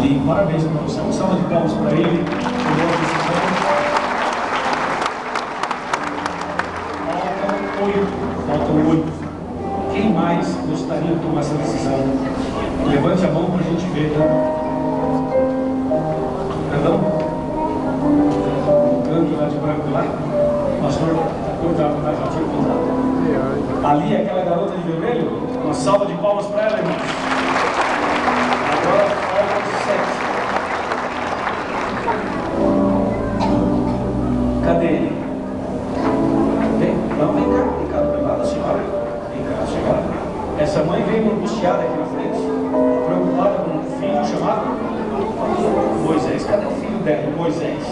Ali, parabéns para você. Uma salva de palmas para ele. Faltam 8. Quem mais gostaria de tomar essa decisão? Levante a mão para a gente ver. Perdão? O canto lá de branco lá. Pastor, já tinha contado. Ali, aquela garota de vermelho. Uma salva de palmas para ela, irmãos. Agora faltam 7. Cadê ele? Não, vem cá, do lado da senhora. Vem cá, senhora. Essa mãe veio angustiada aqui na frente, preocupada com um filho chamado Moisés. Cadê o filho dela, Moisés?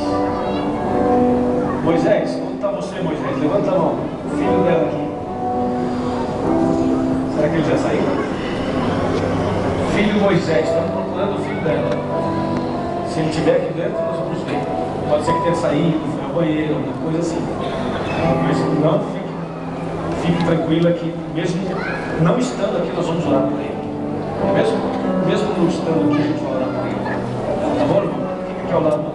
Moisés, onde está você, Moisés? Levanta a mão. O filho dela aqui. Será que ele já saiu? Filho Moisés, estamos procurando o filho dela. Se ele estiver aqui dentro, nós vamos ver. Pode ser que tenha saído, foi ao banheiro, alguma coisa assim. Mas não, fique tranquila que mesmo não estando aqui, nós vamos orar por ele. Mesmo não estando aqui, a gente vai orar por ele. Tá bom, irmão? Fica aqui ao lado.